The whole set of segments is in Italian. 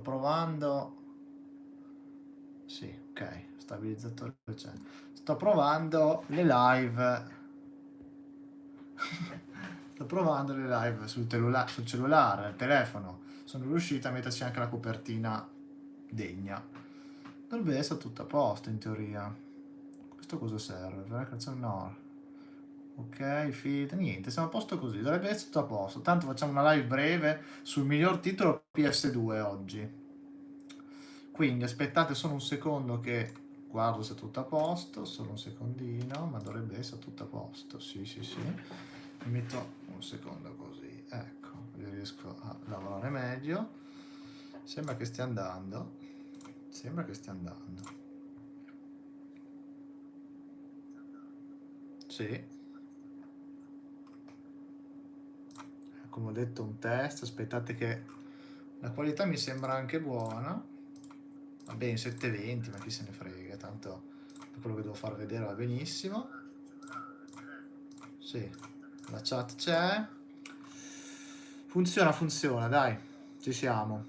provando. Sì, ok, stabilizzatore c'è. Sto provando le live. Sto provando le live sul cellulare, al telefono. Sono riuscito a metterci anche la copertina degna. Dovrebbe essere tutto a posto in teoria. Questo cosa serve? Per la canzone no. Ok, filtro, niente, siamo a posto così, dovrebbe essere tutto a posto. Tanto facciamo una live breve sul miglior titolo PS2 oggi. Quindi aspettate solo un secondo che guardo se è tutto a posto, solo un secondino, ma dovrebbe essere tutto a posto. Sì, sì, sì. Mi metto un secondo così, ecco, così riesco a lavorare meglio. Sembra che stia andando. Sembra che stia andando. Sì. Come ho detto, un test. Aspettate che la qualità mi sembra anche buona. Va bene, 720, ma chi se ne frega, tanto per quello che devo far vedere va benissimo. Sì, la chat c'è. Funziona, dai, ci siamo.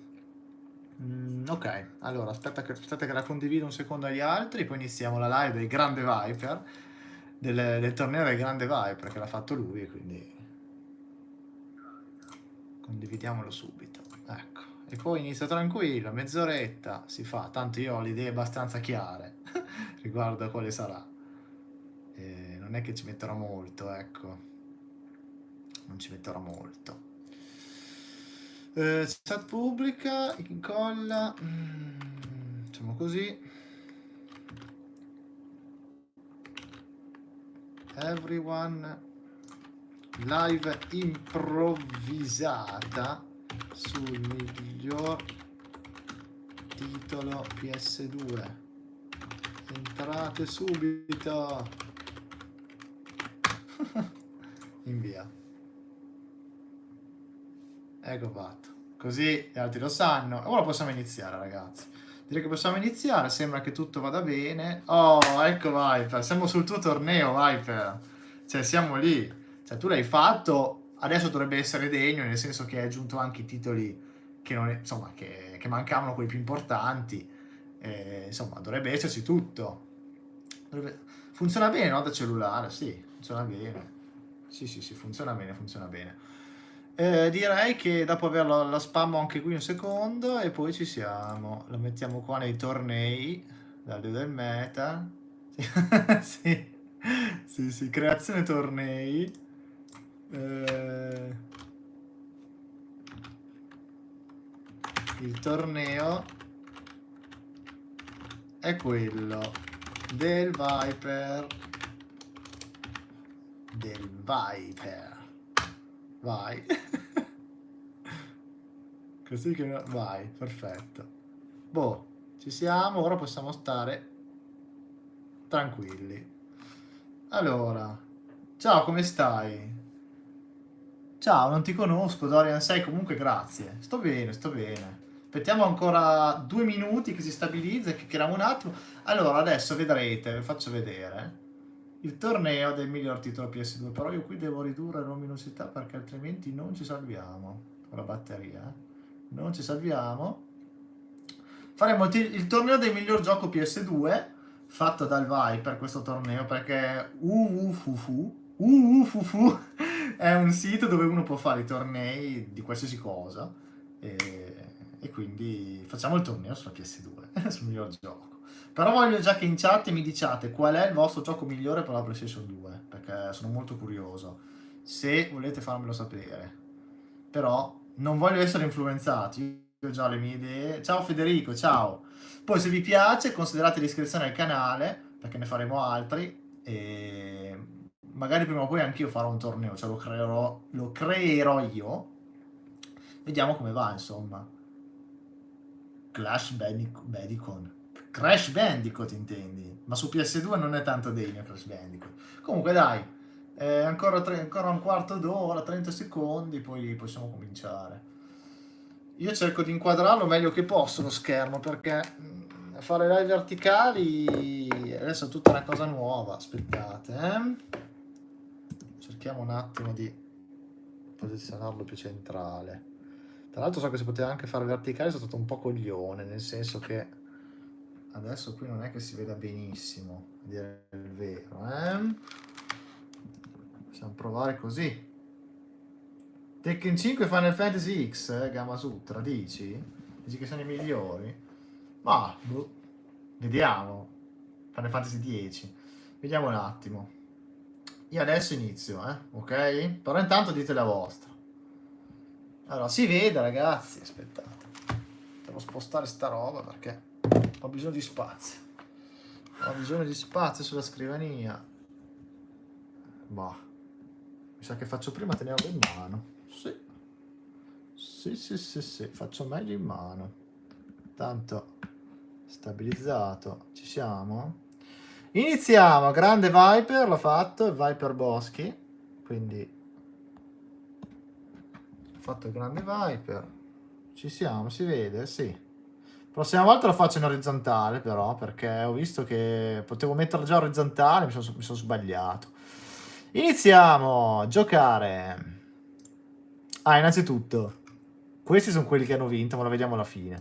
Ok, allora aspettate che la condivido un secondo agli altri, poi iniziamo la live del Grande Viper, del torneo del Grande Viper che l'ha fatto lui, quindi condividiamolo subito. Ecco, e poi inizio tranquillo, mezz'oretta si fa, tanto io ho le idee abbastanza chiare riguardo a quale sarà. Non è che ci metterò molto, ecco, non ci metterò molto. Chat pubblica, incolla, facciamo così. Everyone, live improvvisata sul miglior titolo PS2. Entrate subito. Invia. Ecco fatto. Così gli altri lo sanno. Ora possiamo iniziare, ragazzi. Direi che possiamo iniziare. Sembra che tutto vada bene. Oh, ecco Viper. Siamo sul tuo torneo, Viper. Cioè, siamo lì. Cioè, tu l'hai fatto. Adesso dovrebbe essere degno, nel senso che hai aggiunto anche i titoli che, non è- insomma, che mancavano, quelli più importanti. Insomma, dovrebbe esserci tutto. Funziona bene, no? Da cellulare, sì. Funziona bene. Sì, sì, sì, funziona bene, funziona bene. Direi che dopo averlo la spammo anche qui un secondo e poi ci siamo. Lo mettiamo qua nei tornei, dal dio del meta. Sì, sì, sì, creazione tornei. Eh, il torneo è quello del Viper. Del Viper. Vai. Così che vai, perfetto. Boh, ci siamo, ora possiamo stare tranquilli. Allora, ciao, come stai? Ciao, non ti conosco, Dorian, sei comunque grazie. Sto bene, sto bene. Aspettiamo ancora 2 minuti che si stabilizza, chiacchieriamo un attimo. Allora, adesso vedrete, vi faccio vedere il torneo del miglior titolo PS2, però io qui devo ridurre la luminosità perché altrimenti non ci salviamo con la batteria. Non ci salviamo. Faremo il torneo del miglior gioco PS2 fatto dal Viper questo torneo perché Ufufu è un sito dove uno può fare i tornei di qualsiasi cosa e, e quindi facciamo il torneo sulla PS2 sul miglior gioco. Però voglio già che in chat mi diciate qual è il vostro gioco migliore per la PlayStation 2 perché sono molto curioso. Se volete farmelo sapere. Però non voglio essere influenzati, io ho già le mie idee. Ciao Federico, ciao. Poi se vi piace considerate l'iscrizione al canale, perché ne faremo altri, e magari prima o poi anch'io farò un torneo, cioè lo creerò io. Vediamo come va, insomma. Bandicoot. Crash Bandicoot intendi? Ma su PS2 non è tanto degno Crash Bandicoot. Comunque dai, ancora un quarto d'ora, 30 secondi, poi possiamo cominciare. Io cerco di inquadrarlo meglio che posso lo schermo perché fare live verticali adesso è tutta una cosa nuova. Aspettate, cerchiamo un attimo di posizionarlo più centrale. Tra l'altro so che si poteva anche fare verticale, sono stato un po' coglione, nel senso che adesso qui non è che si veda benissimo, a dire il vero, eh? Possiamo provare così. Tekken 5 e Final Fantasy X, Gamma Sutra, dici? Dici che sono i migliori? Ma, boh, vediamo. Final Fantasy 10. Vediamo un attimo. Io adesso inizio, ok? Però intanto dite la vostra. Allora, si vede, ragazzi. Aspettate. Devo spostare sta roba perché ho bisogno di spazio. Ho bisogno di spazio sulla scrivania. Boh. Mi sa che faccio prima tenerlo in mano. Sì. Sì. Faccio meglio in mano. Tanto stabilizzato. Ci siamo? Iniziamo. Grande Viper, l'ho fatto. Il Viper Boschi. Quindi ho fatto il grande Viper. Ci siamo, si vede? Sì. Prossima volta lo faccio in orizzontale però, perché ho visto che potevo metterlo già orizzontale, mi sono sbagliato. Iniziamo a giocare. Ah, innanzitutto, questi sono quelli che hanno vinto, ma lo vediamo alla fine.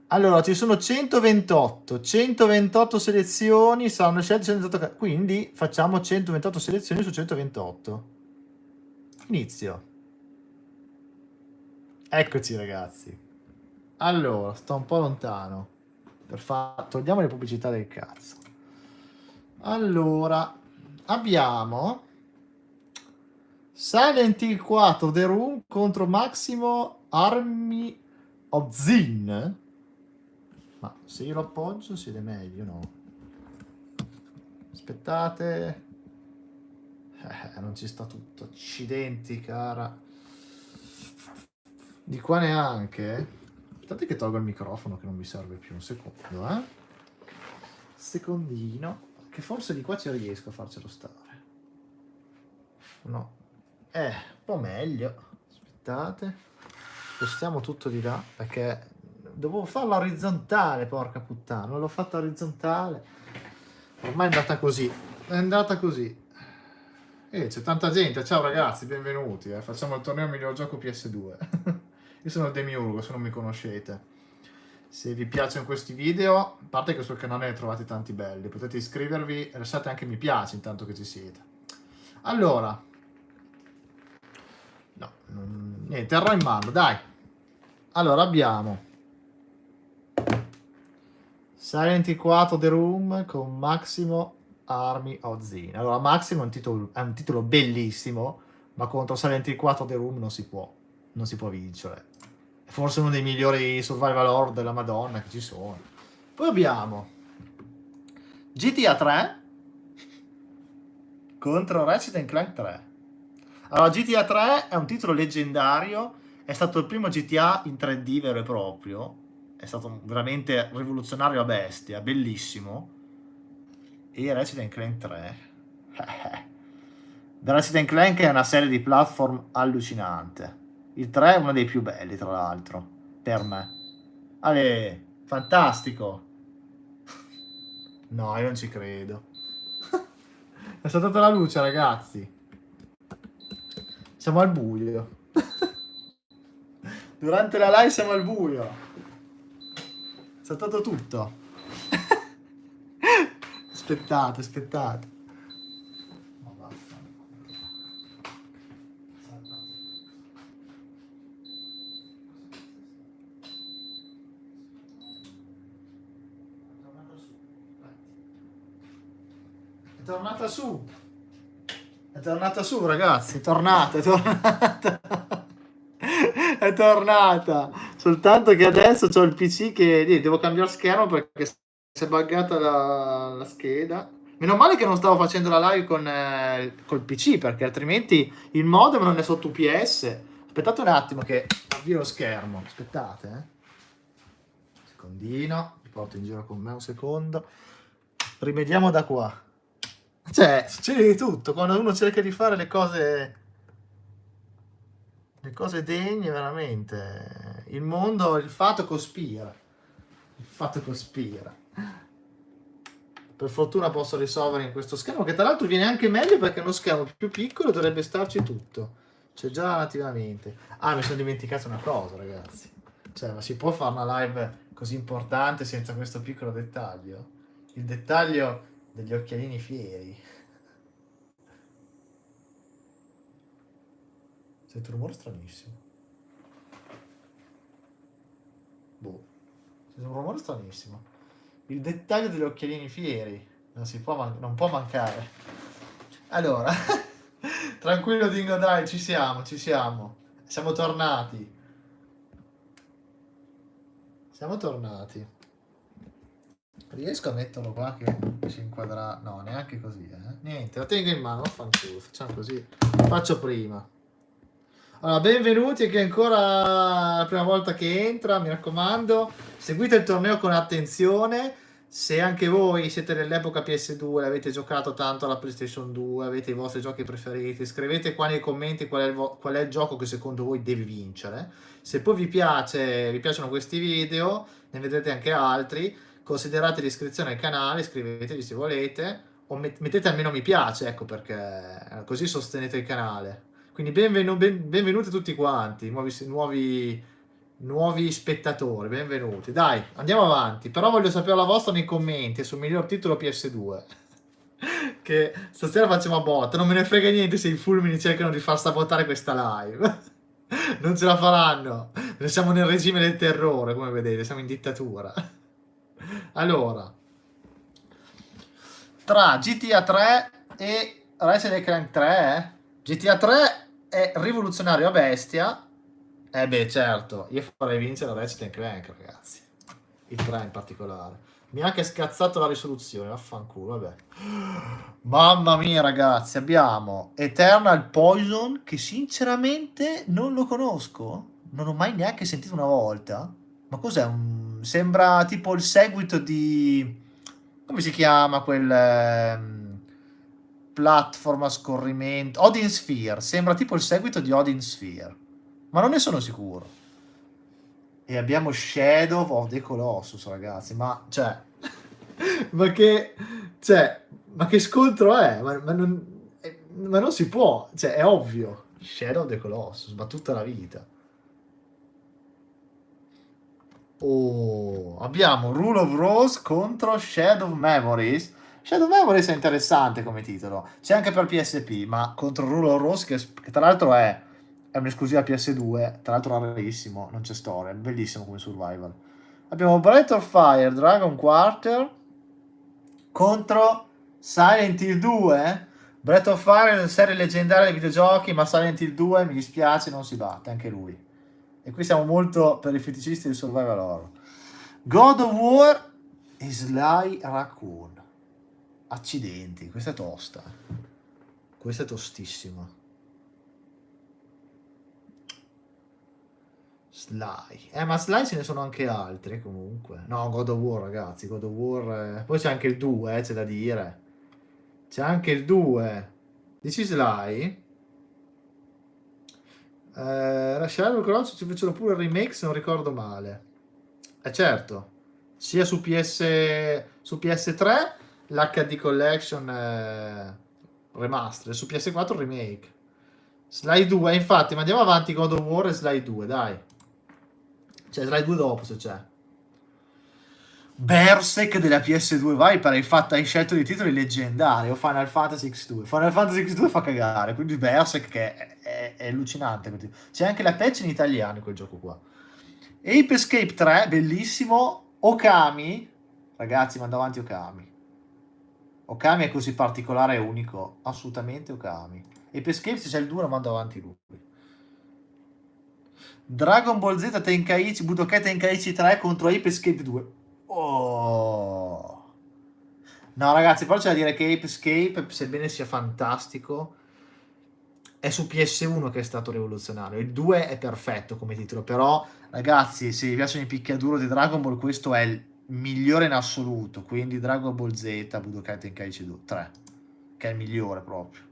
Allora, ci sono 128 selezioni, saranno scelte 128, quindi facciamo 128 selezioni su 128. Inizio. Eccoci ragazzi. Allora, sto un po' lontano. Togliamo le pubblicità del cazzo. Allora, abbiamo Silent Hill 4 The Room contro Maximo Army of Zin. Ma se io lo appoggio si vede meglio, no? Aspettate. Non ci sta tutto. Accidenti, cara. Di qua neanche. Aspettate che tolgo il microfono che non mi serve più. Un secondo, Secondino. Che forse di qua ci riesco a farcelo stare. No. Un po' meglio. Aspettate. Spostiamo tutto di là perché dovevo farla orizzontale, porca puttana. Non l'ho fatta orizzontale. Ormai è andata così. È andata così. C'è tanta gente. Ciao ragazzi, benvenuti. Facciamo il torneo miglior gioco PS2. Io sono Demiurgo, se non mi conoscete. Se vi piacciono questi video, a parte che sul canale ne trovate tanti belli, potete iscrivervi e lasciate anche mi piace intanto che ci siete. Allora, no, niente, terrò in mano, dai. Allora, abbiamo Silent Hill 4 The Room con Maximo Army of Zin. Allora, Maximo è un titolo bellissimo, ma contro Silent Hill 4 The Room non si può vincere. È forse uno dei migliori survival horror della Madonna che ci sono. Poi abbiamo GTA 3 contro Ratchet Clank 3. Allora, GTA 3 è un titolo leggendario, è stato il primo GTA in 3D vero e proprio, è stato veramente rivoluzionario a bestia, bellissimo. E Ratchet Clank 3. Ratchet Clank è una serie di platform allucinante. Il 3 è uno dei più belli, tra l'altro, per me. Ale, fantastico. No, io non ci credo. È saltata la luce, ragazzi. Siamo al buio. Durante la live siamo al buio. È saltato tutto. Aspettate. È tornata su, ragazzi. È tornata. È tornata. Soltanto che adesso ho il PC che devo cambiare schermo perché si è buggata la scheda. Meno male che non stavo facendo la live col PC perché altrimenti il modem non è sotto UPS. Aspettate un attimo che avvio lo schermo. Aspettate, Secondino, mi porto in giro con me un secondo. Rimediamo da qua. Cioè, succede di tutto quando uno cerca di fare le cose degne, veramente. Il mondo, il fatto cospira. Per fortuna posso risolvere in questo schermo, che tra l'altro viene anche meglio perché è uno schermo più piccolo, dovrebbe starci tutto. C'è già attivamente. Ah, mi sono dimenticato una cosa, ragazzi. Cioè, ma si può fare una live così importante senza questo piccolo dettaglio? Il dettaglio degli occhialini fieri. Sento un rumore stranissimo. Boh. Sento un rumore stranissimo. Il dettaglio degli occhialini fieri. Non può mancare. Allora, tranquillo Dingo, dai, ci siamo, ci siamo. Siamo tornati. Siamo tornati. Riesco a metterlo qua che si inquadra. No, neanche così, eh. Niente, lo tengo in mano, vaffanculo. Facciamo così. Faccio prima. Allora, benvenuti e che è ancora la prima volta che entra, mi raccomando, seguite il torneo con attenzione. Se anche voi siete nell'epoca PS2, avete giocato tanto alla PlayStation 2, avete i vostri giochi preferiti, scrivete qua nei commenti qual è il gioco che secondo voi deve vincere. Se poi vi piacciono questi video, ne vedrete anche altri, considerate l'iscrizione al canale, iscrivetevi se volete, o mettete almeno mi piace, ecco perché così sostenete il canale. Quindi benvenuti tutti quanti, nuovi spettatori, benvenuti. Dai, andiamo avanti. Però voglio sapere la vostra nei commenti sul miglior titolo PS2. Che stasera facciamo a botta. Non me ne frega niente se i fulmini cercano di far sabotare questa live. Non ce la faranno. Noi siamo nel regime del terrore, come vedete, siamo in dittatura. Allora, tra GTA 3 e Ratchet Clank 3, GTA 3 è rivoluzionario a bestia. Beh, certo, io farei vincere Ratchet Clank, ragazzi. Il 3 in particolare. Mi ha anche scazzato la risoluzione, vaffanculo, vabbè. Mamma mia, ragazzi, abbiamo Eternal Poison, che sinceramente non lo conosco. Non ho mai neanche sentito una volta. Ma cos'è? Sembra tipo il seguito di... Come si chiama quel... platform a scorrimento? Odin Sphere. Sembra tipo il seguito di Odin Sphere. Ma non ne sono sicuro. E abbiamo Shadow of the Colossus, ragazzi. Ma, cioè... ma che... Cioè... Ma che scontro è? Ma non si può. Cioè, è ovvio. Shadow of the Colossus, ma tutta la vita. Oh, abbiamo Rule of Rose contro Shadow of Memories. Shadow of Memories è interessante come titolo. C'è anche per PSP, ma contro Rule of Rose, che tra l'altro è un'esclusiva PS2, tra l'altro rarissimo, non c'è storia, è bellissimo come survival. Abbiamo Breath of Fire, Dragon Quarter contro Silent Hill 2. Breath of Fire è una serie leggendaria dei videogiochi, ma Silent Hill 2 mi dispiace, non si batte, anche lui. E qui siamo molto per i feticisti di survival horror. God of War e Sly Raccoon. Accidenti, questa è tosta. Questa è tostissima. Sly. Ma Sly ce ne sono anche altri comunque. No, God of War, ragazzi. God of War. Poi c'è anche il 2, c'è da dire. C'è anche il 2. Dici Sly? Shadow Cross ci fecero pure il remake se non ricordo male. Certo. Sia su PS3 l'HD Collection remaster, su PS4 remake. Sly 2, infatti, ma andiamo avanti God of War e Sly 2, dai. Cioè, Sly 2 dopo se c'è. Berserk della PS2 Viper, hai scelto dei titoli leggendari, o Final Fantasy X2. Final Fantasy X2 fa cagare, quindi Berserk che è allucinante. C'è anche la patch in italiano in quel gioco qua. Ape Escape 3, bellissimo. Okami, ragazzi, mando avanti Okami. Okami è così particolare e unico, assolutamente Okami. Ape Escape, se c'è il 2 lo mando avanti lui. Dragon Ball Z Tenkaichi Budokai Tenkaichi 3 contro Ape Escape 2. Oh. No, ragazzi, però c'è da dire che Ape Escape, sebbene sia fantastico, è su PS1 che è stato rivoluzionario. Il 2 è perfetto come titolo, però, ragazzi, se vi piacciono i picchiaduro di Dragon Ball, questo è il migliore in assoluto. Quindi Dragon Ball Z Budokai Tenkaichi 3, che è il migliore proprio.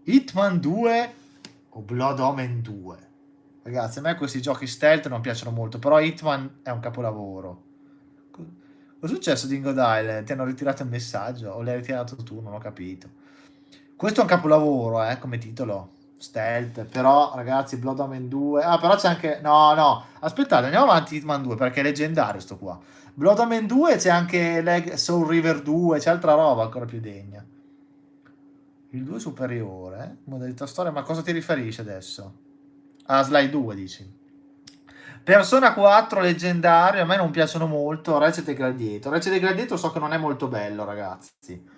Hitman 2 o Blood Omen 2. Ragazzi, a me questi giochi stealth non piacciono molto, però Hitman è un capolavoro. Cosa è successo, Dingo Dile? Ti hanno ritirato il messaggio? O l'hai ritirato tu? Non ho capito. Questo è un capolavoro, come titolo. Stealth, però ragazzi, Blood Omen 2. Ah, però c'è anche. No, no, aspettate, andiamo avanti. Hitman 2 perché è leggendario sto qua. Blood Omen 2 c'è anche Soul River 2, c'è altra roba ancora più degna. Il 2 superiore, modalità storia, ma cosa ti riferisci adesso? Ah, Slide 2 dici. Persona 4 leggendario, a me non piacciono molto. Ratchet e Gladiator. Ratchet e Gladiator so che non è molto bello, ragazzi.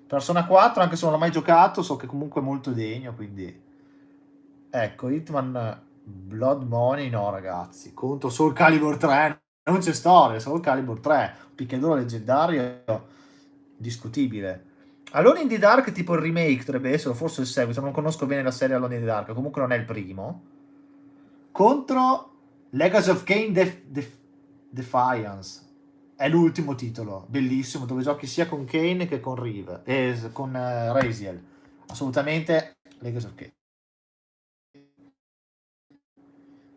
Persona 4, anche se non l'ho mai giocato, so che comunque è molto degno, quindi. Ecco, Hitman Blood Money, no, ragazzi. Contro Soul Calibur 3, non c'è storia. Soul Calibur 3, picchiaduro leggendario, discutibile. Alone in the Dark, tipo il remake dovrebbe essere, forse il seguito. Non conosco bene la serie Alone in the Dark, comunque non è il primo. Contro Legacy of Kain Defiance. È l'ultimo titolo, bellissimo, dove giochi sia con Kane che con Reeve, con Raziel. Assolutamente Legacy of Kain.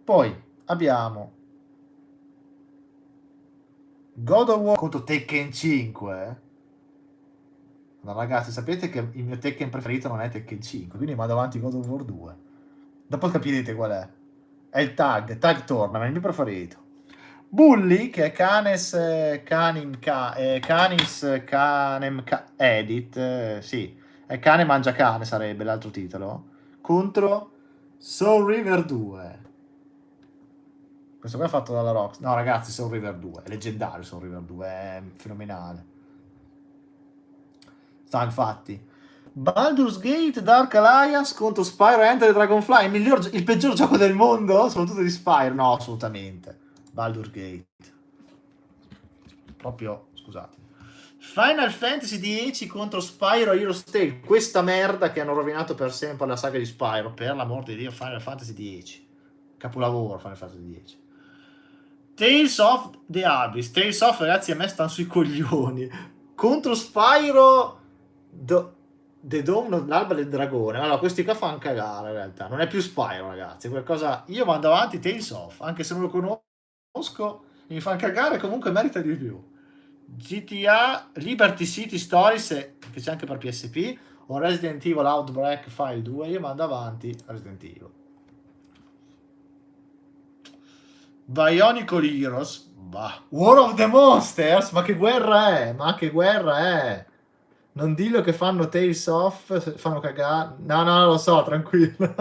Poi abbiamo God of War contro Tekken 5. No, ragazzi, sapete che il mio Tekken preferito non è Tekken 5, quindi vado avanti God of War 2. Dopo capirete qual è. È il Tag Tournament, il mio preferito. Bully, che è Canis Canem Edit, sì, è Cane Mangia Cane sarebbe l'altro titolo, contro Soul River 2. Questo qua è fatto dalla Rox. No, ragazzi, Soul River 2, è leggendario Soul River 2, è fenomenale. Sta, infatti. Baldur's Gate Dark Alliance contro Spyro Enter the Dragonfly, il peggior gioco del mondo, soprattutto di Spyro. No, assolutamente. Baldur's Gate. Proprio, scusate. Final Fantasy X contro Spyro Heroes Tale. Questa merda che hanno rovinato per sempre la saga di Spyro. Per l'amor di Dio, Final Fantasy X. Capolavoro Final Fantasy X. Tales of the Abyss. Tales of, ragazzi, a me stanno sui coglioni. Contro Spyro The Dawn, l'alba del dragone. Allora, questi qua fanno cagare in realtà. Non è più Spyro, ragazzi. Qualcosa. Io mando avanti Tales of, anche se non lo conosco, mi fa cagare, comunque merita di più. GTA Liberty City Stories, che c'è anche per PSP, o Resident Evil Outbreak File 2. Io mando avanti Resident Evil. Bionicle Heroes, bah. War of the Monsters, ma che guerra è? Ma che guerra è? Non dillo che fanno Tales of, fanno cagare. No, no, lo so, tranquillo.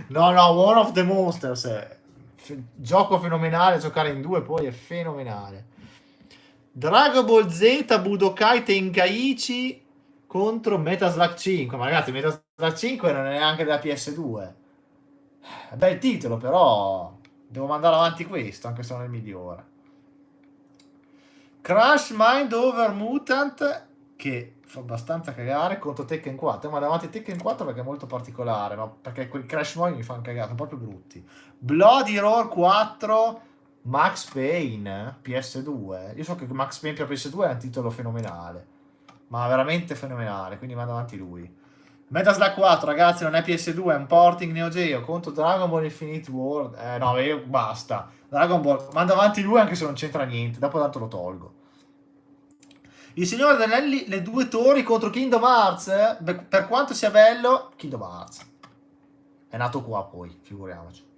No, no, War of the Monsters è gioco fenomenale, giocare in due poi è fenomenale. Dragon Ball Z Budokai Tenkaichi contro Metaslug 5. Ma ragazzi, Metaslug 5 non è neanche della PS2. È bel titolo, però devo mandare avanti questo, anche se non è il migliore. Crash Mind Over Mutant, che fa abbastanza cagare, contro Tekken 4. Ma davanti a Tekken 4 perché è molto particolare, ma perché quei Crash Mind mi fanno cagare, sono proprio brutti. Bloody Roar 4, Max Payne, PS2. Io so che Max Payne per PS2 è un titolo fenomenale, ma veramente fenomenale, quindi mando avanti lui. Metal Slug 4, ragazzi, non è PS2, è un porting Neo Geo contro Dragon Ball Infinite World. No, io basta. Dragon Ball, manda avanti lui anche se non c'entra niente, dopo tanto lo tolgo. Il Signore degli Anelli, le due torri contro Kingdom Hearts. Per quanto sia bello, Kingdom Hearts. È nato qua poi, figuriamoci.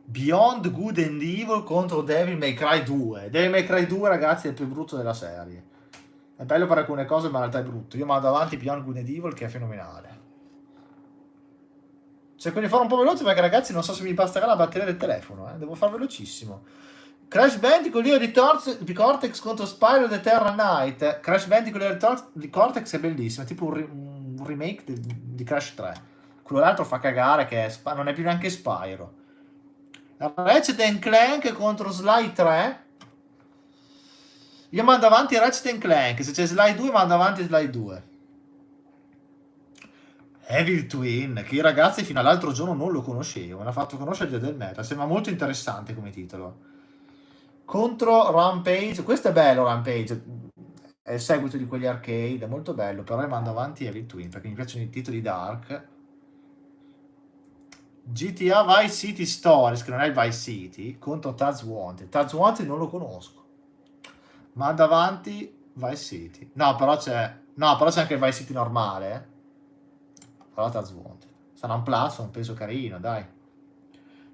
Beyond Good and Evil contro Devil May Cry 2. Devil May Cry 2, ragazzi, è il più brutto della serie. È bello per alcune cose, ma in realtà è brutto. Io mando avanti Beyond Good and Evil, che è fenomenale. Cerco di fare un po' veloce perché, ragazzi, non so se mi basterà la batteria del telefono. Devo fare velocissimo. Crash Bandicoot Leo di Cortex contro Spyro the Terra Knight. Crash Bandicoot Leo di Cortex è bellissimo, è tipo un remake di Crash 3. Quello l'altro fa cagare, che non è più neanche Spyro. Ratchet Clank contro Sly 3. Io mando avanti Ratchet Clank. Se c'è Sly 2 mando avanti Sly 2. Evil Twin, che i ragazzi fino all'altro giorno non lo conoscevo, me l'ha fatto conoscere il Dio del Meta, sembra molto interessante come titolo. Contro Rampage, questo è bello Rampage, è il seguito di quegli arcade, è molto bello, però mando avanti Evil Twin perché mi piacciono i titoli dark. GTA Vice City Stories, che non è il Vice City, contro Taz Wanted. Taz Wanted non lo conosco. Manda avanti Vice City. No, però c'è anche il Vice City normale, Allora Wanted. Sarà un plus, un peso carino, dai.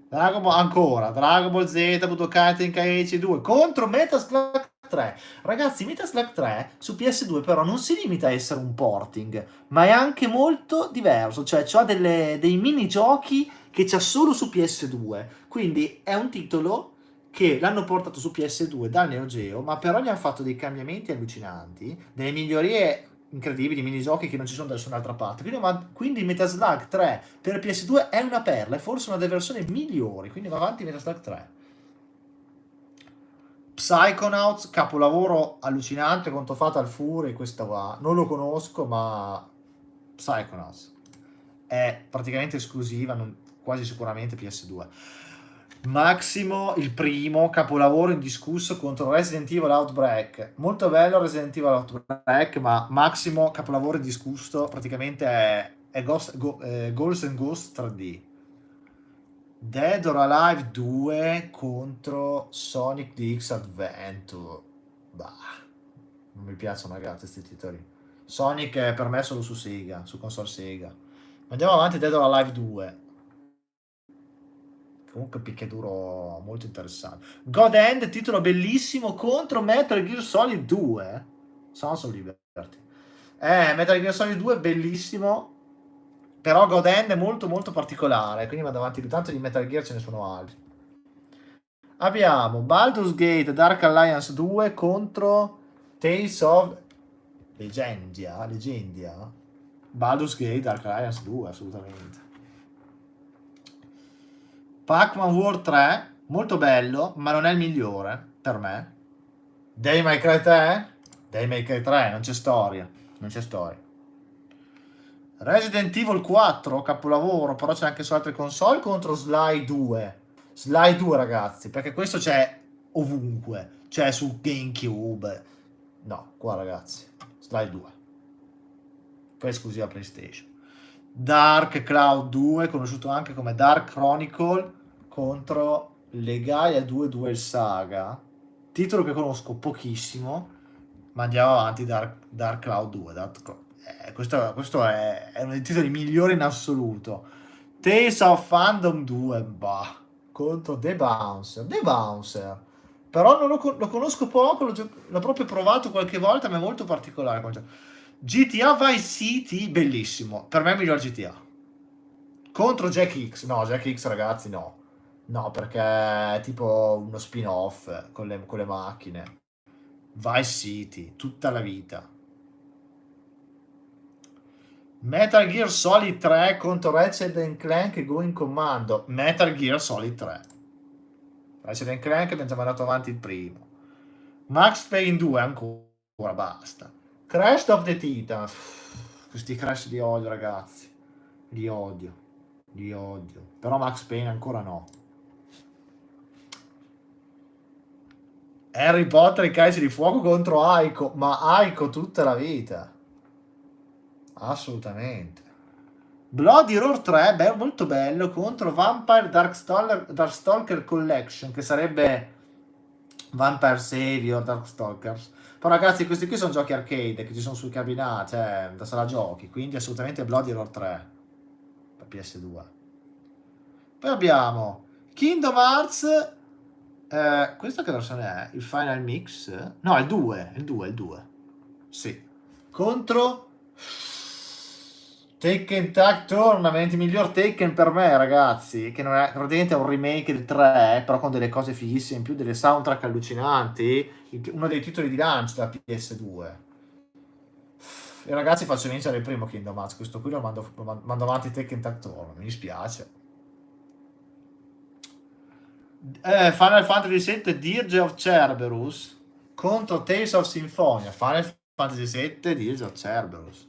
Dragon Ball, ancora, Dragon Ball Z, Budokai Tenkaichi 2 contro Metal Slug 3. Ragazzi, Metal Slug 3 su PS2 però non si limita a essere un porting, ma è anche molto diverso, cioè c'ha dei minigiochi che c'ha solo su PS2, quindi è un titolo che l'hanno portato su PS2 dal Neo Geo, ma però gli hanno fatto dei cambiamenti allucinanti, delle migliorie incredibili, minigiochi che non ci sono da nessun'altra parte. Quindi Metal Slug 3 per PS2 è una perla, è forse una delle versioni migliori, quindi va avanti Metal Slug 3. Psychonauts, capolavoro allucinante contro Fatal Fury, questa qua, non lo conosco, ma Psychonauts è praticamente esclusiva, quasi sicuramente PS2. Maximo, il primo capolavoro indiscusso contro Resident Evil Outbreak. Molto bello Resident Evil Outbreak, ma Maximo, capolavoro indiscusso, praticamente è Ghosts and Ghosts 3D. Dead or Alive 2 contro Sonic DX Adventure. Bah, non mi piacciono ragazzi questi titoli. Sonic è per me solo su Sega, su console Sega. Andiamo avanti, Dead or Alive 2. Comunque picchiaduro molto interessante. God End, titolo bellissimo contro Metal Gear Solid 2. Sons of Liberty. Metal Gear Solid 2 bellissimo. Però God End è molto molto particolare. Quindi vado avanti più tanto di Metal Gear ce ne sono altri. Abbiamo Baldur's Gate Dark Alliance 2 contro Tales of Legendia. Baldur's Gate Dark Alliance 2 assolutamente. Pac-Man World 3 molto bello, ma non è il migliore per me. Devil May Cry 3? Devil May Cry 3, non c'è storia. Non c'è storia. Resident Evil 4, capolavoro, però c'è anche su altre console contro Sly 2. Sly 2, ragazzi, perché questo c'è ovunque. C'è su GameCube. No, qua ragazzi. Sly 2. Poi esclusiva PlayStation. Dark Cloud 2, conosciuto anche come Dark Chronicle, contro Legaia 2 Duel Saga. Titolo che conosco pochissimo, ma andiamo avanti. Dark Cloud 2. Questo è uno dei titoli migliori in assoluto. Tales of Fandom 2, bah, contro The Bouncer. The Bouncer. Però non lo conosco poco, l'ho proprio provato qualche volta, ma è molto particolare. GTA Vice City, bellissimo. Per me è il miglior GTA. Contro Jack X. No, Jack X ragazzi no. No, perché è tipo uno spin-off con le macchine. Vice City, tutta la vita. Metal Gear Solid 3 contro Ratchet Clank Going Commando. Metal Gear Solid 3. Ratchet Clank abbiamo già mandato avanti il primo. Max Payne 2 ancora, basta. Crash of the Titan. Questi crash li odio ragazzi. Li odio. Li odio. Però Max Payne ancora no. Harry Potter e Calice di Fuoco contro Aiko. Ma Aiko tutta la vita. Assolutamente. Bloody Roar 3, molto bello, contro Vampire Darkstalker Collection, che sarebbe Vampire Savior, Darkstalkers. Però ragazzi, questi qui sono giochi arcade che ci sono sui cabinati, cioè da sala giochi, quindi assolutamente Bloody Roar 3 per PS2. Poi abbiamo Kingdom Hearts, questa che versione è? Il Final Mix? No, il 2, il 2. Sì. Contro Tekken Tag Tournament, il miglior Tekken per me, ragazzi, che non è praticamente un remake del 3, però con delle cose fighissime, in più delle soundtrack allucinanti, uno dei titoli di lancio della PS2. E ragazzi, faccio vincere il primo Kingdom Hearts, questo qui lo mando avanti Tekken Tag Tournament, mi dispiace. Final Fantasy VII Dirge of Cerberus contro Tales of Symphonia. Final Fantasy VII Dirge of Cerberus,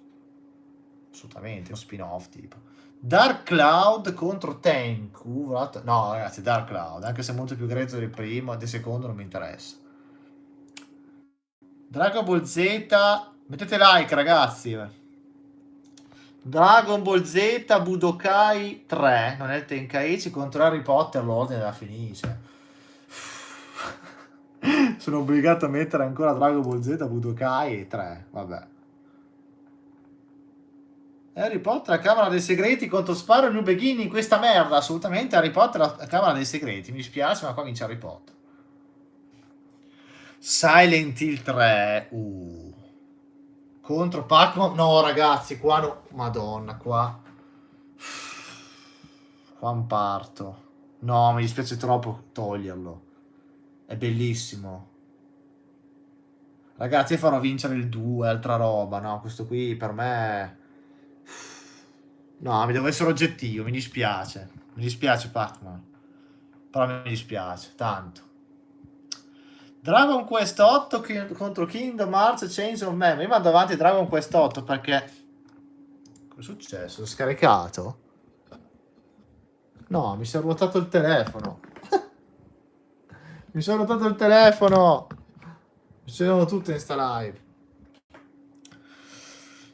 assolutamente, uno spin-off tipo. Dark Cloud contro Tenku. No ragazzi, Dark Cloud, anche se è molto più grezzo del primo, del secondo non mi interessa. Dragon Ball Z, mettete like ragazzi. Dragon Ball Z Budokai 3, non è il Tenkaichi, contro Harry Potter, l'ordine della Fenice. Sono obbligato a mettere ancora Dragon Ball Z Budokai 3, vabbè. Harry Potter, la Camera dei Segreti contro Sparo New Beginning, questa merda, assolutamente Harry Potter, la Camera dei Segreti, mi dispiace, ma qua vince Harry Potter. Silent Hill 3, contro Pac-Man, no ragazzi, qua no, madonna, qua un parto. No, mi dispiace troppo toglierlo, è bellissimo. Ragazzi, farò vincere il 2, altra roba, no, questo qui per me... No, mi devo essere oggettivo, mi dispiace Pac-Man, però mi dispiace, tanto. Dragon Quest 8 contro Kingdom Hearts Chains of Memory. Io mando avanti Dragon Quest 8 perché... Cosa è successo? Ho scaricato? No, mi si è ruotato il telefono. Mi sono ruotato il telefono. Succedono tutte in sta live.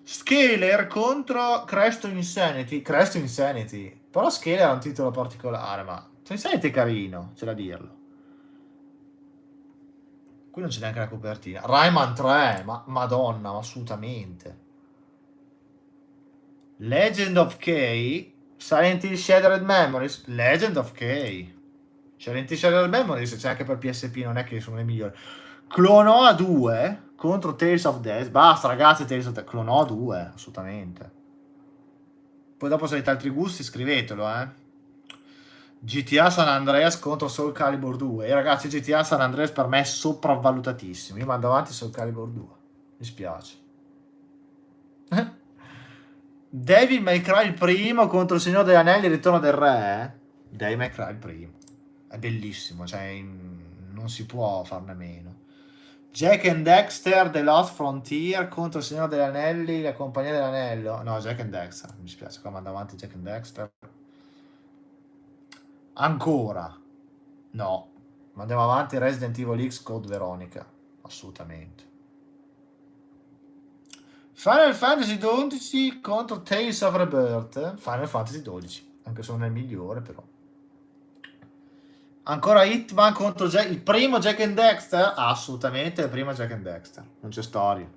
Scaler contro Crash to Insanity. Crash to Insanity. Però Scaler ha un titolo particolare, ma... Insanity è carino, c'è da dirlo. Qui non c'è neanche la copertina. Rayman 3, ma madonna, ma assolutamente. Legend of K, Silent Hill Shattered Memories, Legend of K. Silent Hill Shattered Memories c'è anche per PSP, non è che sono le migliori. Clonoa 2 contro Tales of Death. Basta ragazzi, Tales of Death. Clonoa 2, assolutamente. Poi dopo se avete altri gusti scrivetelo, GTA San Andreas contro Soul Calibur 2. E ragazzi, GTA San Andreas per me è sopravvalutatissimo. Io mando avanti Soul Calibur 2. Mi spiace. Devil May Cry il primo contro il Signore degli Anelli, il Ritorno del Re. Devil May Cry il primo. È bellissimo, cioè non si può farne meno. Jack and Dexter The Lost Frontier contro il Signore degli Anelli, la Compagnia dell'Anello. No, Jack and Dexter, mi dispiace, qua mando avanti Jack and Dexter. Ancora. No. Andiamo avanti Resident Evil X Code Veronica. Assolutamente. Final Fantasy XII contro Tales of Rebirth. Final Fantasy XII. Anche se non è il migliore, però. Ancora Hitman contro il primo Jack and Dexter? Assolutamente il primo Jack and Dexter. Non c'è storia.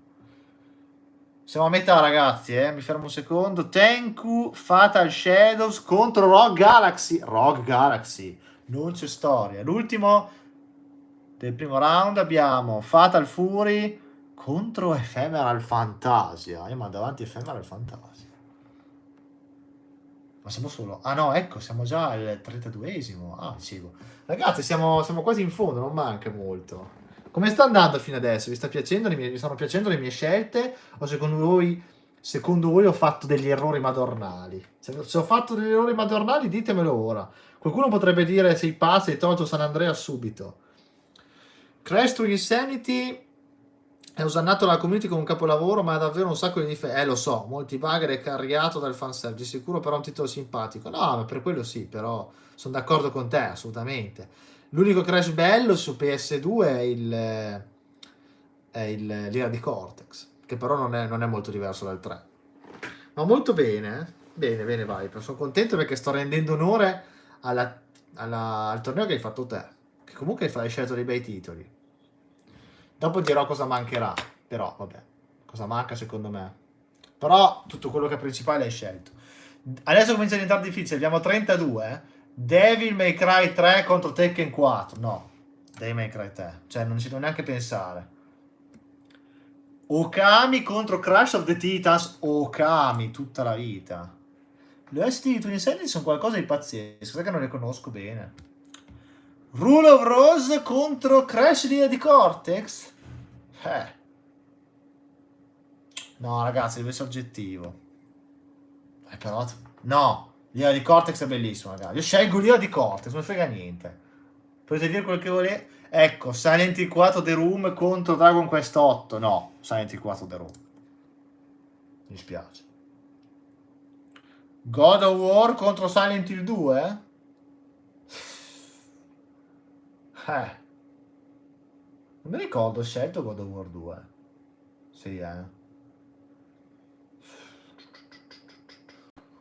Siamo a metà, ragazzi, mi fermo un secondo. Tenku Fatal Shadows contro Rogue Galaxy. Rogue Galaxy. Non c'è storia. L'ultimo del primo round abbiamo Fatal Fury contro Ephemeral Fantasia. Io mando avanti Ephemeral Fantasia. Ma siamo solo... Ah no, ecco, siamo già al 32esimo. Ah, dicevo. Ragazzi, siamo quasi in fondo, non manca molto. Come sta andando fino adesso? Vi stanno piacendo le mie scelte? O secondo voi ho fatto degli errori madornali? Se ho fatto degli errori madornali, ditemelo ora. Qualcuno potrebbe dire sei pazzo, hai tolto San Andrea subito. Crash to Insanity è usannato dalla community come un capolavoro, ma ha davvero un sacco di difetti. Lo so, molti bugger è carriato dal fanservice, di sicuro però è un titolo simpatico. No, ma per quello sì, però sono d'accordo con te, assolutamente. L'unico Crash bello su PS2 è l'ira di Cortex, che però non è molto diverso dal 3. Ma molto bene, eh? Bene, bene, Viper. Sono contento perché sto rendendo onore al torneo che hai fatto te. Che comunque hai scelto dei bei titoli. Dopo dirò cosa mancherà, però vabbè, cosa manca secondo me. Però tutto quello che è principale hai scelto. Adesso comincia a diventare difficile, abbiamo 32. Devil May Cry 3 contro Tekken 4. No, Devil May Cry 3. Cioè non ci devo neanche pensare. Okami contro Crash of the Titans. Okami, tutta la vita. Le OST di Twin Sanity sono qualcosa di pazzesco, sai che non le conosco bene. Rule of Rose contro Crash Linea di Cortex? No, ragazzi, deve essere oggettivo. Però... No, l'ira di Cortex è bellissimo, ragazzi. Io scelgo l'ira di Cortex, non frega niente. Potete dire quel che volete. Ecco, Silent Hill 4 The Room contro Dragon Quest 8. No, Silent Hill 4 The Room. Mi dispiace. God of War contro Silent Hill 2? Non mi ricordo, ho scelto God of War 2. Sì,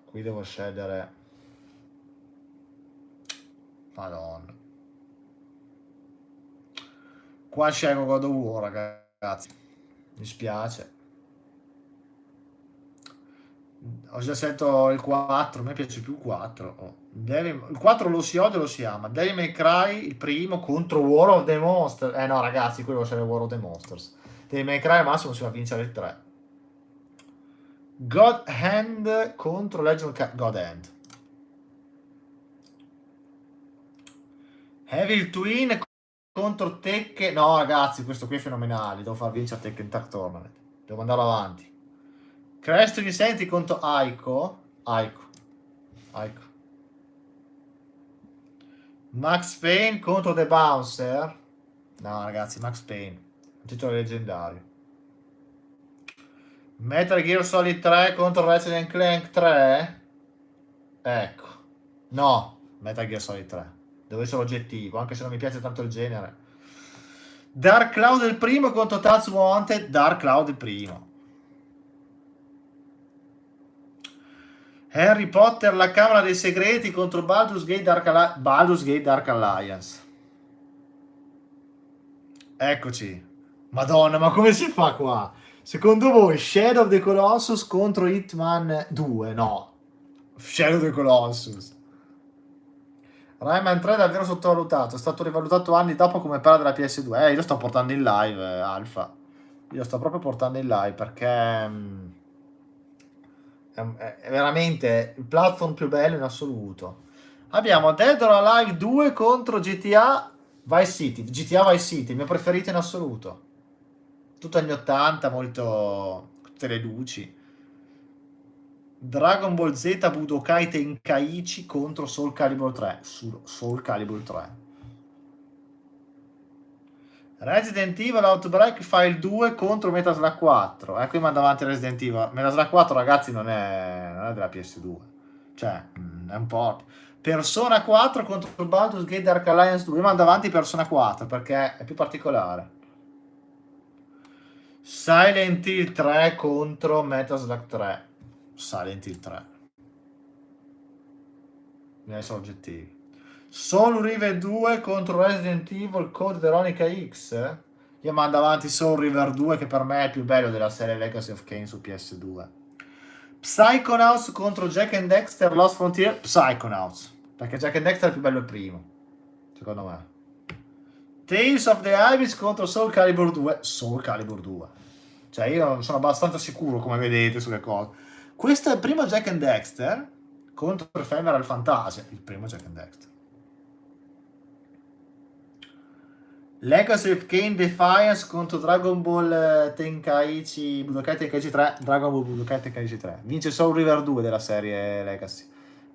Qui devo scegliere... Madonna. Qua scelgo God of War, ragazzi. Mi spiace. Ho già scelto il 4, a me piace più il 4. Il 4 lo si odia o lo si ama. Devil May Cry, il primo, contro War of the Monsters. Eh no, ragazzi, quello sarà War of the Monsters. Devil May Cry al massimo si va a vincere il 3. God Hand contro Legend of God Hand. Evil Twin contro Tekken. No, ragazzi, questo qui è fenomenale. Devo far vincere Tekken Tag Tournament. Devo andare avanti. Crash Vicenti contro Aiko. Aiko. Max Payne contro The Bouncer. No, ragazzi, Max Payne. Un titolo leggendario. Metal Gear Solid 3 contro Ratchet Clank 3. Ecco. No, Metal Gear Solid 3. Devo essere oggettivo, anche se non mi piace tanto il genere. Dark Cloud il primo contro Taz Wanted. Dark Cloud il primo. Harry Potter, la Camera dei Segreti contro Baldur's Gate Dark Alliance. Eccoci. Madonna, ma come si fa qua? Secondo voi Shadow of the Colossus contro Hitman 2? No. Shadow of the Colossus. Rayman 3 è davvero sottovalutato. È stato rivalutato anni dopo come parla della PS2. Io lo sto portando in live, Alfa. Io lo sto proprio portando in live perché è veramente il platform più bello in assoluto. Abbiamo Dead or Alive 2 contro GTA Vice City. GTA Vice City, il mio preferito in assoluto. Tutto anni 80, molto... tutte le luci. Dragon Ball Z Budokai Tenkaichi contro Soul Calibur 3. Soul Calibur 3. Resident Evil Outbreak File 2 contro Metal Slug 4. Qui manda avanti Resident Evil. Metal Slug 4, ragazzi, non è della PS2. Cioè, è un po'... Persona 4 contro Baldur's Gate Dark Alliance 2. Manda avanti Persona 4 perché è più particolare. Silent Hill 3 contro Metal Slug 3. Silent Hill 3. Ne sono oggettivi. Soul River 2 contro Resident Evil Code Veronica X. Io mando avanti Soul River 2 che per me è il più bello della serie Legacy of Kain su PS2. Psychonauts contro Jack and Dexter Lost Frontier. Psychonauts, perché Jack and Dexter è più bello il primo, secondo me. Tales of the Abyss contro Soul Calibur 2. Soul Calibur 2. Cioè io sono abbastanza sicuro, come vedete, sulle cose. Questo è il primo Jack and Dexter contro Ephemeral Fantasia. Il primo Jack and Dexter. Legacy of Kain Defiance contro Dragon Ball Tenkaichi Budokai Tenkaichi 3. Dragon Ball Budokai Tenkaichi 3. Vince Soul River 2 della serie Legacy.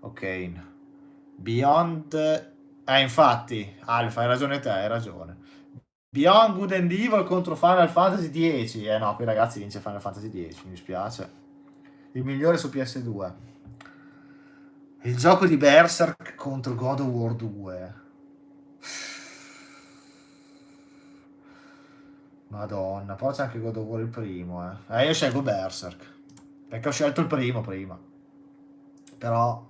Ok. Beyond... infatti, Alfa, hai ragione te, hai ragione. Beyond Good and Evil contro Final Fantasy 10. No, qui ragazzi vince Final Fantasy 10, mi dispiace. Il migliore su PS2. Il gioco di Berserk contro God of War 2. Madonna, poi c'è anche God of War il primo, io scelgo Berserk, perché ho scelto il primo prima. Però...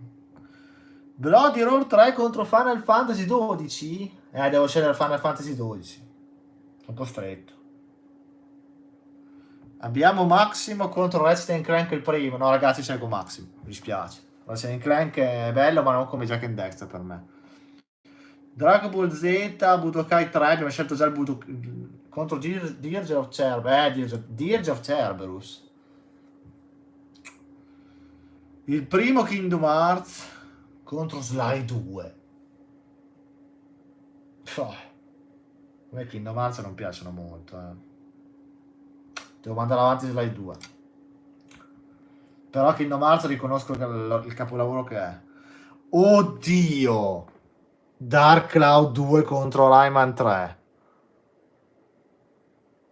Bloody Roar 3 contro Final Fantasy 12? Devo scegliere Final Fantasy 12. Un po' stretto. Abbiamo Maximo contro Ratchet Clank il primo. No, ragazzi, scelgo Maximo. Mi dispiace. Ratchet Clank è bello, ma non come Jack and Dexter per me. Dragon Ball Z, Budokai 3. Abbiamo scelto già il Budokai contro Dirge of Cerberus. Dirge of Cerberus. Il primo Kingdom Hearts contro Sly 2. A me Kingdom Hearts non piacciono molto. Devo mandare avanti Sly 2. Però Kingdom Hearts riconosco il capolavoro che è. Oddio! Dark Cloud 2 contro Rayman 3.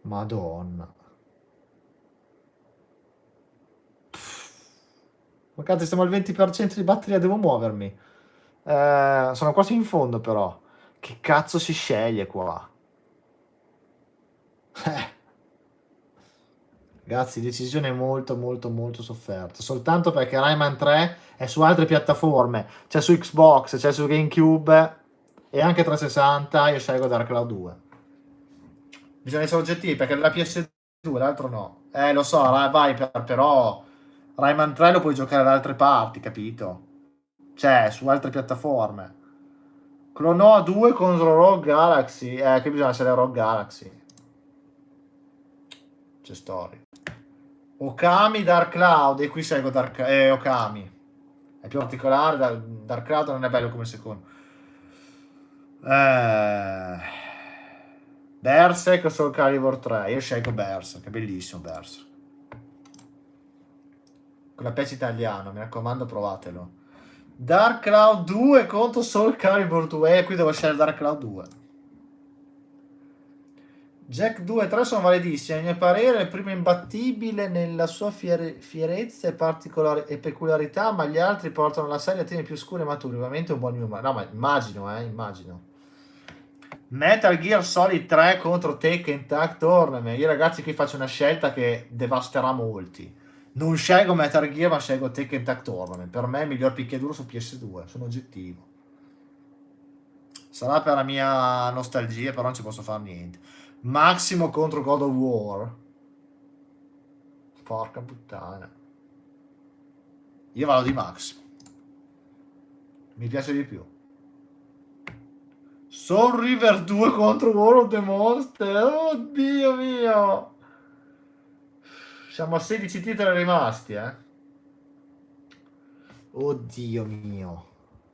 Madonna. Ma cazzo, stiamo al 20% di batteria, devo muovermi. Sono quasi in fondo però. Che cazzo si sceglie qua? Ragazzi, decisione molto molto molto sofferta. Soltanto perché Rayman 3 è su altre piattaforme. C'è su Xbox, c'è su GameCube e anche 360. Io scelgo Dark Cloud 2. Bisogna essere oggettivi perché la PS2, l'altro no. Lo so, vai, però Rayman 3 lo puoi giocare da altre parti, capito? Cioè, su altre piattaforme. Clonoa 2 contro Rogue Galaxy. Che bisogna essere Rogue Galaxy. C'è storia. Okami Dark Cloud. E qui seguo Okami. È più particolare. Dark Cloud non è bello come secondo. Berserk o Soul Calibur 3? Io scelgo Berserk. È bellissimo Berserk. Con la patch italiano. Mi raccomando, provatelo. Dark Cloud 2 contro Soul Calibur 2. Qui devo scegliere Dark Cloud 2. Jack 2 e 3 sono validissimi. A mio parere è il primo imbattibile nella sua fierezza e peculiarità, ma gli altri portano la serie a temi più scuri e maturi. Ovviamente un buon numero. No, ma immagino. Metal Gear Solid 3 contro Tekken Tag Tournament. Io ragazzi qui faccio una scelta che devasterà molti. Non scelgo Metal Gear, ma scelgo Tekken Tag Tournament. Per me è il miglior picchiaduro su PS2. Sono oggettivo. Sarà per la mia nostalgia, però non ci posso fare niente. Maximo contro God of War. Porca puttana. Io vado di Maximo. Mi piace di più. Soul River 2 contro War of the Monster. Oddio mio. Siamo a 16 titoli rimasti, Oddio mio.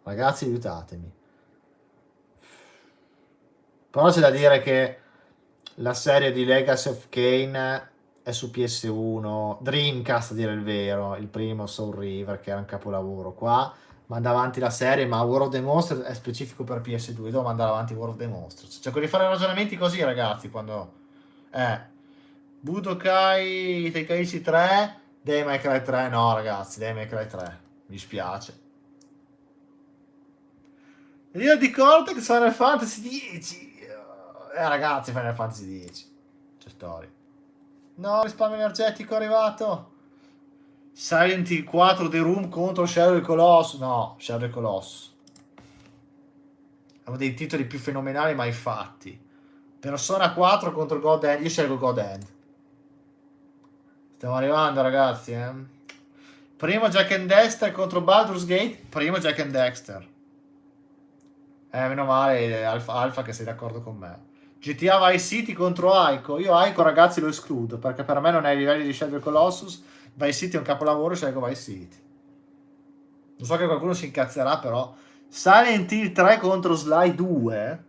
Ragazzi, aiutatemi. Però c'è da dire che la serie di Legacy of Kain è su PS1, Dreamcast a dire il vero, il primo Soul River che era un capolavoro. Qua manda avanti la serie, ma War of the Monsters è specifico per PS2, devo mandare avanti War of the Monsters. Cerco di fare ragionamenti così, ragazzi, quando... Budokai Tenkaichi 3, Devil May Cry 3, no ragazzi, Devil May Cry 3, mi spiace. Io di Cortex Final Fantasy 10. Ragazzi, Final Fantasy 10. C'è storia. No, risparmio energetico è arrivato. Silent Hill 4 The Room contro Shadow the Colossus. No, Shadow the Colossus. Uno dei titoli più fenomenali mai fatti. Persona 4 contro God Hand. Io scelgo God Hand. Stiamo arrivando, ragazzi, Primo Jack and Dexter contro Baldur's Gate. Primo Jack and Dexter. Meno male, Alfa che sei d'accordo con me. GTA Vice City contro Aiko. Io Aiko, ragazzi, lo escludo perché per me non è ai livelli di Shadow Colossus. Vice City è un capolavoro, scelgo Vice City. Non so che qualcuno si incazzerà, però. Silent Hill 3 contro Sly 2.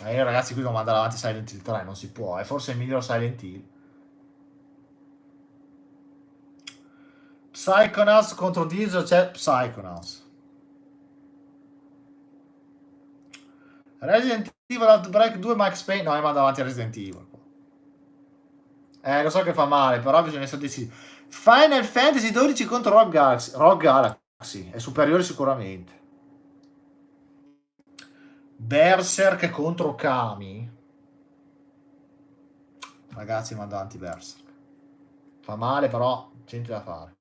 Io ragazzi qui devo mandare avanti Silent Hill 3, non si può. È forse il miglior Silent Hill. Psychonauts contro Diesel, c'è Psychonauts. Resident Evil Outbreak 2 Max Payne. No, io mando avanti a Resident Evil. Lo so che fa male, però bisogna essere decisi. Final Fantasy 12 contro Rogue Galaxy. Rogue Galaxy è superiore sicuramente. Berserk contro Kami. Ragazzi, mando avanti Berserk. Fa male, però c'è niente da fare.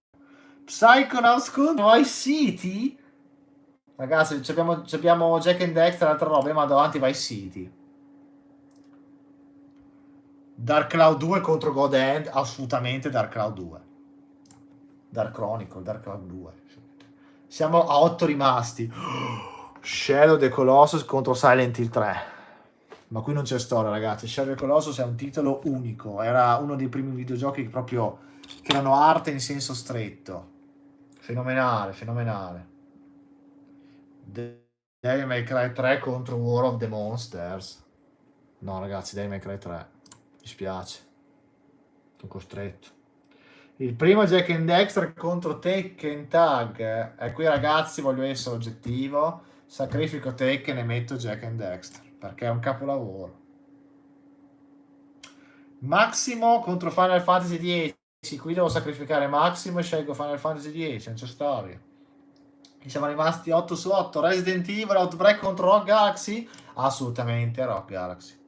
Psychonauts contro Vice City. Ragazzi, abbiamo Jack and Dexter e altre robe, io mando avanti Vice City. Dark Cloud 2 contro God Hand, assolutamente Dark Cloud 2. Dark Chronicle, Dark Cloud 2. Siamo a 8 rimasti. Shadow the Colossus contro Silent Hill 3. Ma qui non c'è storia, ragazzi. Shadow the Colossus è un titolo unico. Era uno dei primi videogiochi che erano arte in senso stretto. Fenomenale, fenomenale. Devil May Cry 3 contro War of the Monsters. No, ragazzi, Devil May Cry 3. Mi spiace. Sono costretto. Il primo Jack and Dexter contro Tekken Tag. E qui, ragazzi, voglio essere oggettivo. Sacrifico Tekken e metto Jack and Dexter. Perché è un capolavoro. Maximo contro Final Fantasy 10. Qui devo sacrificare Maximo e scelgo Final Fantasy 10. Non c'è storia. Siamo rimasti 8 su 8. Resident Evil Outbreak contro Rogue Galaxy. Assolutamente Rogue Galaxy.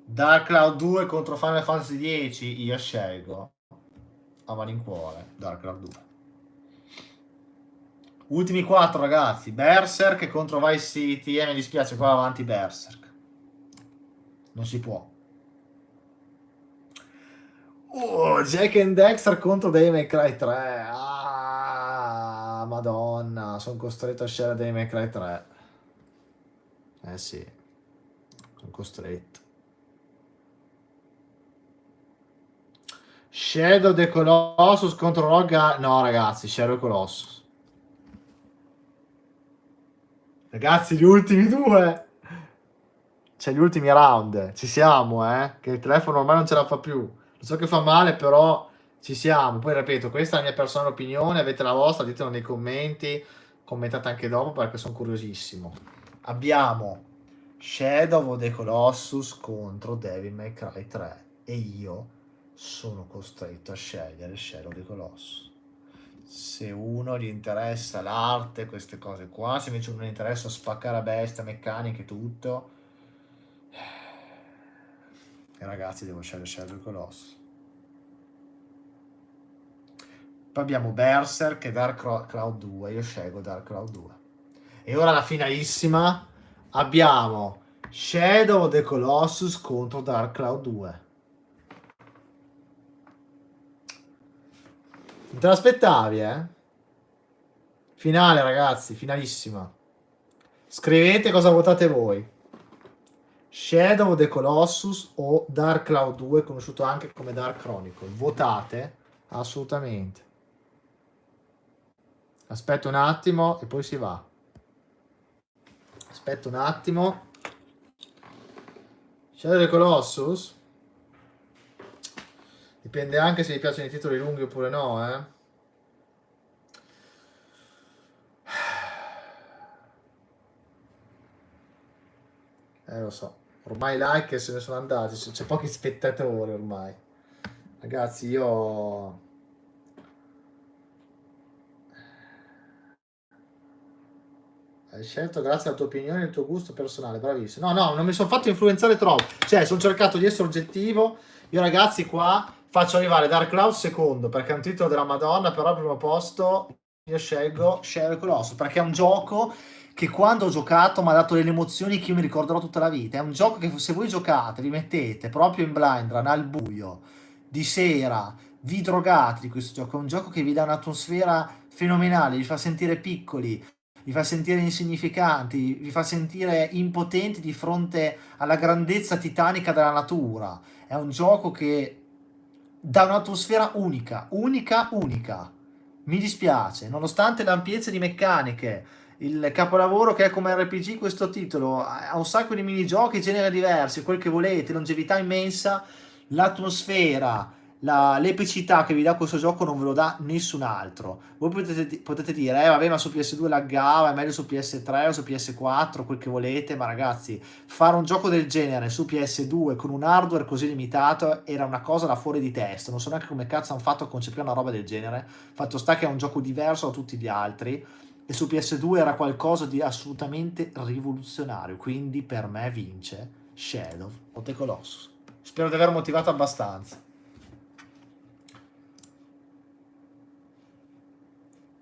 Dark Cloud 2 contro Final Fantasy 10. Io scelgo a malincuore Dark Cloud 2. Ultimi 4, ragazzi. Berserk contro Vice City. Mi dispiace, qua avanti Berserk. Non si può. Jack and Dexter contro Devil May Cry 3. Ah, madonna, sono costretto a scegliere Devil May Cry 3. Eh sì, sono costretto. Shadow the Colossus contro Rogue. No, ragazzi, Shadow the Colossus. Ragazzi, gli ultimi due. Cioè, gli ultimi round. Ci siamo, che il telefono ormai non ce la fa più. Lo so che fa male, però ci siamo. Poi ripeto, questa è la mia personale opinione. Avete la vostra, ditelo nei commenti. Commentate anche dopo perché sono curiosissimo. Abbiamo Shadow of the Colossus contro Devil May Cry 3. E io sono costretto a scegliere Shadow of the Colossus. Se uno gli interessa l'arte, queste cose qua, se invece uno gli interessa spaccare a bestia, meccaniche, tutto, e ragazzi, devo scegliere Shadow Colossus. Poi abbiamo Berserk e Dark Cloud 2. Io scelgo Dark Cloud 2. E ora la finalissima. Abbiamo Shadow of the Colossus contro Dark Cloud 2. Non te l'aspettavi, Finale, ragazzi, finalissima. Scrivete cosa votate voi. Shadow of the Colossus o Dark Cloud 2, conosciuto anche come Dark Chronicle. Votate assolutamente. Aspetta un attimo e poi si va. Aspetta un attimo. Shadow of the Colossus. Dipende anche se vi piacciono i titoli lunghi oppure no, lo so. Ormai i like se ne sono andati, c'è pochi spettatori ormai. Ragazzi, io... Hai scelto grazie alla tua opinione e al tuo gusto personale, bravissimo. No, non mi sono fatto influenzare troppo. Cioè, sono cercato di essere oggettivo. Io, ragazzi, qua faccio arrivare Dark Cloud secondo, perché è un titolo della Madonna, però al primo posto io scelgo Shadow Colossus, perché è un gioco che quando ho giocato mi ha dato delle emozioni che io mi ricorderò tutta la vita. È un gioco che se voi giocate, vi mettete proprio in blind run al buio, di sera, vi drogate di questo gioco. È un gioco che vi dà un'atmosfera fenomenale, vi fa sentire piccoli, vi fa sentire insignificanti, vi fa sentire impotenti di fronte alla grandezza titanica della natura. È un gioco che dà un'atmosfera unica, unica, unica. Mi dispiace, nonostante l'ampiezza di meccaniche, il capolavoro che è come RPG questo titolo, ha un sacco di minigiochi, generi diversi, quel che volete, longevità immensa, l'atmosfera, l'epicità che vi dà questo gioco non ve lo dà nessun altro. Voi potete dire, vabbè, ma su PS2 laggava, è meglio su PS3 o su PS4, quel che volete, ma ragazzi, fare un gioco del genere su PS2 con un hardware così limitato era una cosa da fuori di testa. Non so neanche come cazzo hanno fatto a concepire una roba del genere. Fatto sta che è un gioco diverso da tutti gli altri e su PS2 era qualcosa di assolutamente rivoluzionario, quindi per me vince Shadow of the Colossus. Spero di aver motivato abbastanza.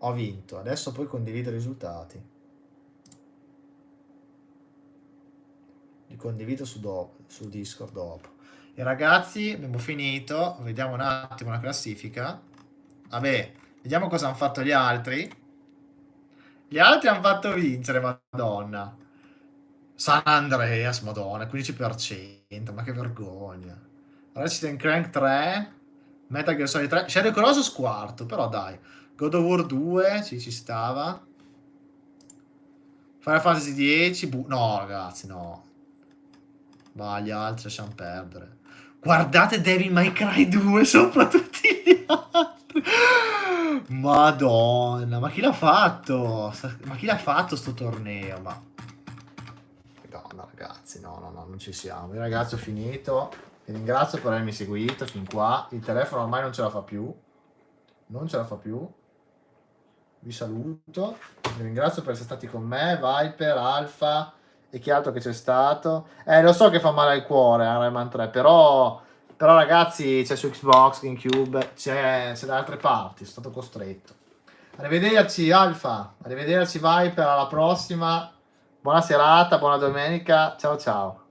Ho vinto, adesso poi condivido i risultati. Li condivido su Discord dopo. E ragazzi, abbiamo finito. Vediamo un attimo la classifica. Vabbè, vediamo cosa hanno fatto gli altri. Gli altri hanno fatto vincere, madonna. San Andreas, madonna, 15%, ma che vergogna. Ratchet Clank 3, Metal Gear Solid 3, Shadow Colossus quarto, però dai. God of War 2, sì, ci stava. Final Fantasy 10, no ragazzi, no. Ma gli altri lasciamo perdere. Guardate Devil May Cry 2 sopra tutti gli altri. Madonna, ma chi l'ha fatto? Ma chi l'ha fatto sto torneo? Ma... Madonna ragazzi, no, non ci siamo. Io ragazzi ho finito. Vi ringrazio per avermi seguito fin qua. Il telefono ormai non ce la fa più. Non ce la fa più. Vi saluto. Vi ringrazio per essere stati con me. Viper, Alfa e chi altro che c'è stato. Lo so che fa male al cuore Rayman 3, però ragazzi c'è su Xbox, GameCube, c'è da altre parti, sono stato costretto. Arrivederci Alfa, arrivederci Viper, alla prossima. Buona serata, buona domenica, ciao ciao.